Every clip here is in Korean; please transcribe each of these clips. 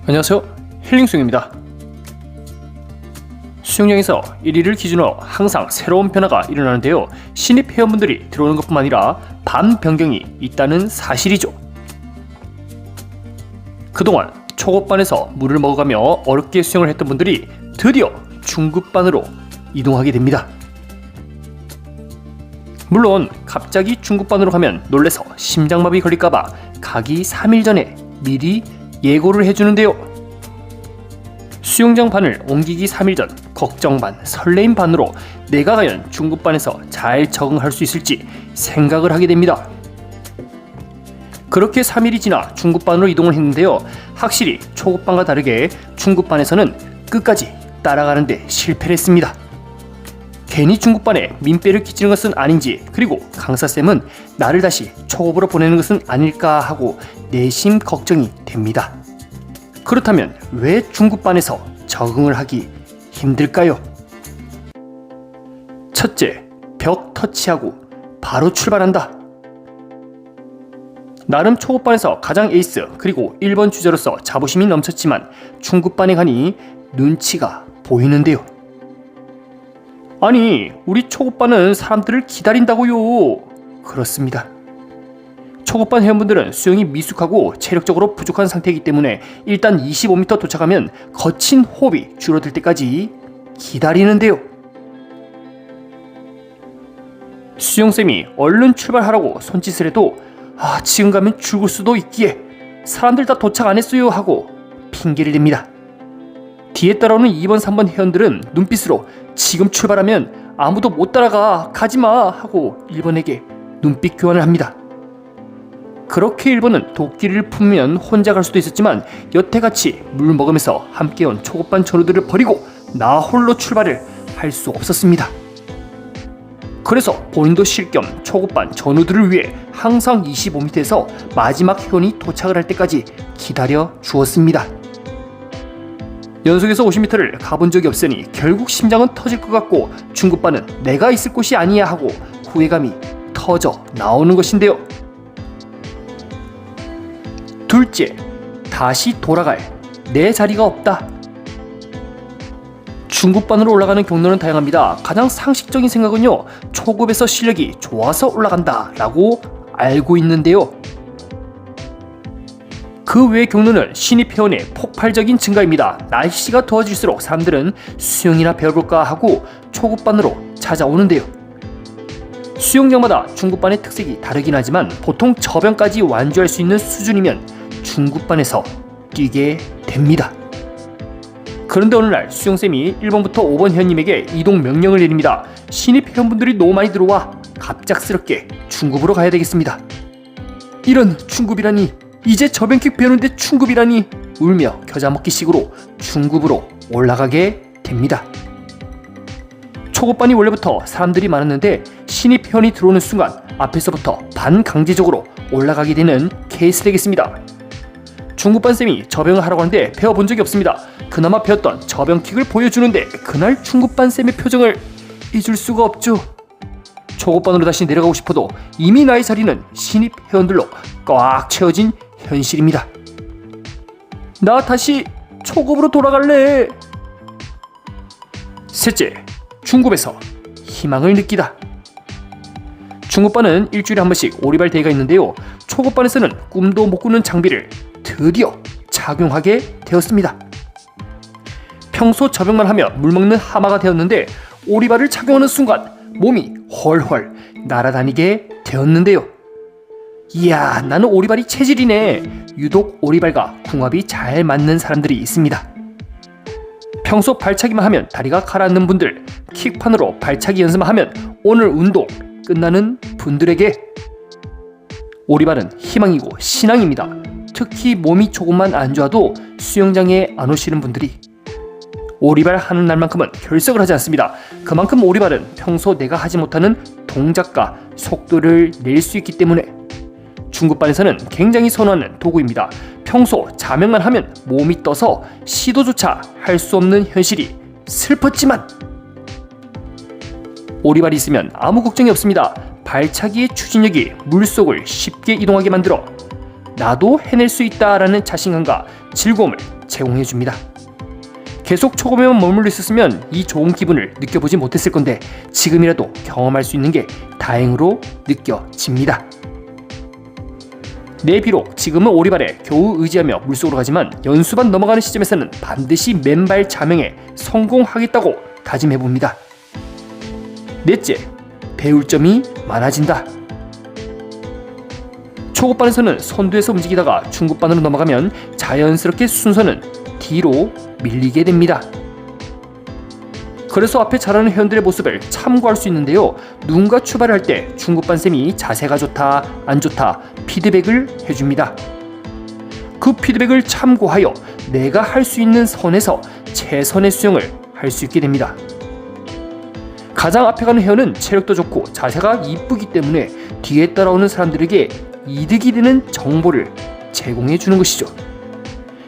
안녕하세요, 힐링수영입니다. 수영장에서 1일을 기준으로 항상 새로운 변화가 일어나는데요, 신입 회원분들이 들어오는 것뿐만 아니라 반 변경이 있다는 사실이죠. 그동안 초급반에서 물을 먹어가며 어렵게 수영을 했던 분들이 드디어 중급반으로 이동하게 됩니다. 물론 갑자기 중급반으로 가면 놀래서 심장마비 걸릴까봐 가기 3일 전에 미리 예고를 해주는데요. 수영장 반을 옮기기 3일 전 걱정 반, 설레임 반으로 내가 과연 중급반에서 잘 적응할 수 있을지 생각을 하게 됩니다. 그렇게 3일이 지나 중급반으로 이동을 했는데요, 확실히 초급반과 다르게 중급반에서는 끝까지 따라가는데 실패를 했습니다. 괜히 중급반에 민폐를 끼치는 것은 아닌지, 그리고 강사쌤은 나를 다시 초급으로 보내는 것은 아닐까 하고 내심 걱정이 됩니다. 그렇다면 왜 중급반에서 적응을 하기 힘들까요? 첫째, 벽 터치하고 바로 출발한다. 나름 초급반에서 가장 에이스, 그리고 1번 주자로서 자부심이 넘쳤지만 중급반에 가니 눈치가 보이는데요. 아니, 우리 초급반은 사람들을 기다린다고요. 그렇습니다. 초급반 회원분들은 수영이 미숙하고 체력적으로 부족한 상태이기 때문에 일단 25m 도착하면 거친 호흡이 줄어들 때까지 기다리는데요. 수영쌤이 얼른 출발하라고 손짓을 해도 지금 가면 죽을 수도 있기에 사람들 다 도착 안 했어요 하고 핑계를 댑니다. 뒤에 따라오는 2번, 3번 회원들은 눈빛으로 지금 출발하면 아무도 못 따라가, 가지마 하고 1번에게 눈빛 교환을 합니다. 그렇게 1번은 도끼를 품으면 혼자 갈 수도 있었지만 여태 같이 물 먹으면서 함께 온 초급반 전우들을 버리고 나 홀로 출발을 할 수 없었습니다. 그래서 본인도 쉴 겸 초급반 전우들을 위해 항상 25m에서 마지막 회원이 도착을 할 때까지 기다려 주었습니다. 연속해서 50m를 가본 적이 없으니 결국 심장은 터질 것 같고 중급반은 내가 있을 곳이 아니야 하고 후회감이 터져 나오는 것인데요. 둘째, 다시 돌아갈 내 자리가 없다. 중급반으로 올라가는 경로는 다양합니다. 가장 상식적인 생각은요, 초급에서 실력이 좋아서 올라간다 라고 알고 있는데요, 그 외의 경로는 신입 회원의 폭발적인 증가입니다. 날씨가 더워질수록 사람들은 수영이나 배워볼까 하고 초급반으로 찾아오는데요. 수영장마다 중급반의 특색이 다르긴 하지만 보통 저변까지 완주할 수 있는 수준이면 중급반에서 뛰게 됩니다. 그런데 어느 날 수영쌤이 1번부터 5번 회원님에게 이동 명령을 내립니다. 신입 회원분들이 너무 많이 들어와 갑작스럽게 중급으로 가야 되겠습니다. 이런 중급이라니, 이제 저변킥 배우는데 중급이라니, 울며 겨자먹기식으로 중급으로 올라가게 됩니다. 초급반이 원래부터 사람들이 많았는데 신입 회원이 들어오는 순간 앞에서부터 반강제적으로 올라가게 되는 케이스 되겠습니다. 중급반 쌤이 저병을 하라고 하는데 배워본 적이 없습니다. 그나마 배웠던 저병킥을 보여주는데 그날 중급반 쌤의 표정을 잊을 수가 없죠. 초급반으로 다시 내려가고 싶어도 이미 나의 자리는 신입 회원들로 꽉 채워진 현실입니다. 나 다시 초급으로 돌아갈래. 셋째, 중급에서 희망을 느끼다. 중급반은 일주일에 한 번씩 오리발 대회가 있는데요, 초급반에서는 꿈도 못 꾸는 장비를 드디어 착용하게 되었습니다. 평소 저병만 하며 물먹는 하마가 되었는데 오리발을 착용하는 순간 몸이 훨훨 날아다니게 되었는데요. 이야, 나는 오리발이 체질이네. 유독 오리발과 궁합이 잘 맞는 사람들이 있습니다. 평소 발차기만 하면 다리가 가라앉는 분들, 킥판으로 발차기 연습만 하면 오늘 운동 끝나는 분들에게 오리발은 희망이고 신앙입니다. 특히 몸이 조금만 안 좋아도 수영장에 안 오시는 분들이 오리발 하는 날만큼은 결석을 하지 않습니다. 그만큼 오리발은 평소 내가 하지 못하는 동작과 속도를 낼 수 있기 때문에 중급반에서는 굉장히 선호하는 도구입니다. 평소 자명만 하면 몸이 떠서 시도조차 할 수 없는 현실이 슬펐지만 오리발이 있으면 아무 걱정이 없습니다. 발차기의 추진력이 물속을 쉽게 이동하게 만들어 나도 해낼 수 있다라는 자신감과 즐거움을 제공해줍니다. 계속 초급에만 머물러 있었으면 이 좋은 기분을 느껴보지 못했을 건데 지금이라도 경험할 수 있는 게 다행으로 느껴집니다. 네, 비록 지금은 오리발에 겨우 의지하며 물속으로 가지만 연수반 넘어가는 시점에서는 반드시 맨발 자명에 성공하겠다고 다짐해봅니다. 넷째, 배울 점이 많아진다. 초급반에서는 선두에서 움직이다가 중급반으로 넘어가면 자연스럽게 순서는 뒤로 밀리게 됩니다. 그래서 앞에 잘하는 회원들의 모습을 참고할 수 있는데요. 누군가 출발을 할 때 중급반쌤이 자세가 좋다, 안 좋다 피드백을 해줍니다. 그 피드백을 참고하여 내가 할 수 있는 선에서 최선의 수영을 할 수 있게 됩니다. 가장 앞에 가는 회원은 체력도 좋고 자세가 이쁘기 때문에 뒤에 따라오는 사람들에게 이득이 되는 정보를 제공해 주는 것이죠.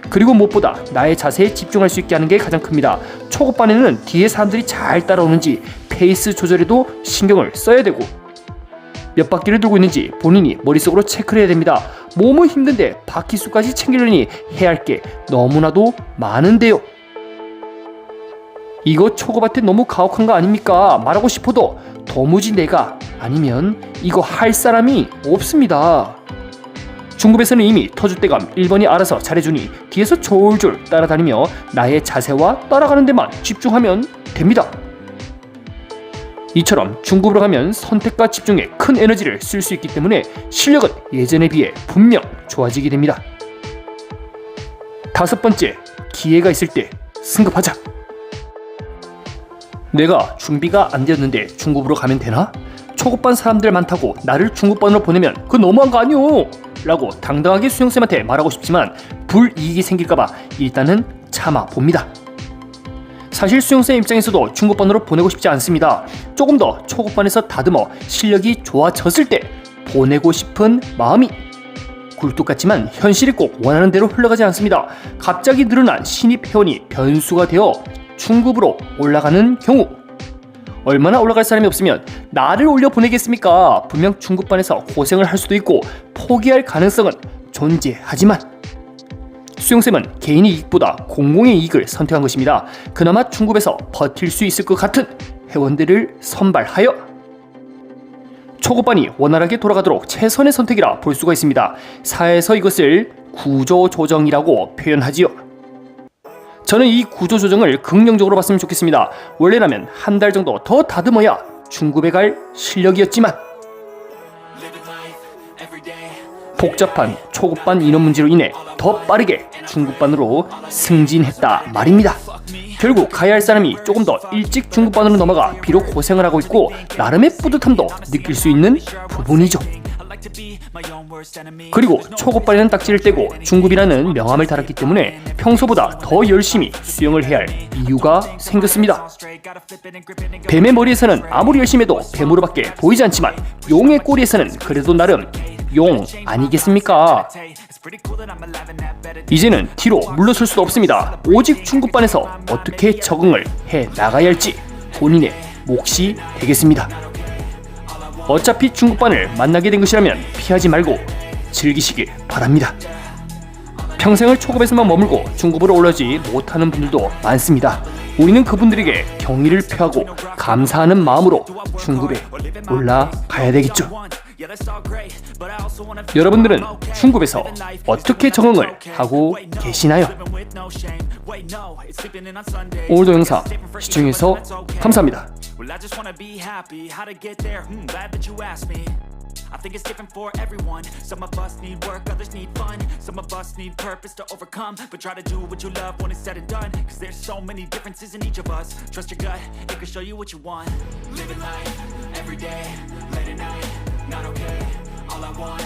그리고 무엇보다 나의 자세에 집중할 수 있게 하는 게 가장 큽니다. 초급반에는 뒤에 사람들이 잘 따라오는지 페이스 조절에도 신경을 써야 되고 몇 바퀴를 돌고 있는지 본인이 머릿속으로 체크를 해야 됩니다. 몸은 힘든데 바퀴 수까지 챙기려니 해야 할 게 너무나도 많은데요. 이거 초급한테 너무 가혹한 거 아닙니까? 말하고 싶어도 도무지 내가 아니면 이거 할 사람이 없습니다. 중급에서는 이미 터줏대감 1번이 알아서 잘해주니 뒤에서 졸졸 따라다니며 나의 자세와 따라가는 데만 집중하면 됩니다. 이처럼 중급으로 가면 선택과 집중에 큰 에너지를 쓸 수 있기 때문에 실력은 예전에 비해 분명 좋아지게 됩니다. 다섯 번째, 기회가 있을 때 승급하자. 내가 준비가 안 되었는데 중급으로 가면 되나? 초급반 사람들 많다고 나를 중급반으로 보내면 그거 너무한 거 아니오? 라고 당당하게 수영쌤한테 말하고 싶지만 불이익이 생길까봐 일단은 참아봅니다. 사실 수영쌤 입장에서도 중급반으로 보내고 싶지 않습니다. 조금 더 초급반에서 다듬어 실력이 좋아졌을 때 보내고 싶은 마음이 굴뚝같지만 현실이 꼭 원하는 대로 흘러가지 않습니다. 갑자기 늘어난 신입 회원이 변수가 되어 중급으로 올라가는 경우 얼마나 올라갈 사람이 없으면 나를 올려 보내겠습니까? 분명 중급반에서 고생을 할 수도 있고 포기할 가능성은 존재하지만 수영쌤은 개인의 이익보다 공공의 이익을 선택한 것입니다. 그나마 중급에서 버틸 수 있을 것 같은 회원들을 선발하여 초급반이 원활하게 돌아가도록 최선의 선택이라 볼 수가 있습니다. 사에서 이것을 구조조정이라고 표현하지요. 저는 이 구조조정을 긍정적으로 봤으면 좋겠습니다. 원래라면 한 달 정도 더 다듬어야 중급에 갈 실력이었지만 복잡한 초급반 인원 문제로 인해 더 빠르게 중급반으로 승진했다 말입니다. 결국 가야 할 사람이 조금 더 일찍 중급반으로 넘어가 비록 고생을 하고 있고 나름의 뿌듯함도 느낄 수 있는 부분이죠. 그리고 초급반에는 딱지를 떼고 중급이라는 명함을 달았기 때문에 평소보다 더 열심히 수영을 해야 할 이유가 생겼습니다. 뱀의 머리에서는 아무리 열심히 해도 뱀으로밖에 보이지 않지만 용의 꼬리에서는 그래도 나름 용 아니겠습니까? 이제는 뒤로 물러설 수도 없습니다. 오직 중급반에서 어떻게 적응을 해 나가야 할지 본인의 몫이 되겠습니다. 어차피 중급반을 만나게 된 것이라면 피하지 말고 즐기시길 바랍니다. 평생을 초급에서만 머물고 중급으로 올라오지 못하는 분들도 많습니다. 우리는 그분들에게 경의를 표하고 감사하는 마음으로 중급에 올라가야 되겠죠. 여러분들은 중급에서 어떻게 적응을 하고 계시나요? 오늘도 영상 시청해주셔서 감사합니다. Well, I just wanna be happy. How to get there? Glad that you asked me. I think it's different for everyone. Some of us need work, others need fun. Some of us need purpose to overcome. But try to do what you love when it's said and done. Cause there's so many differences in each of us. Trust your gut, it can show you what you want. Living life, every day, late at night, not okay. All I want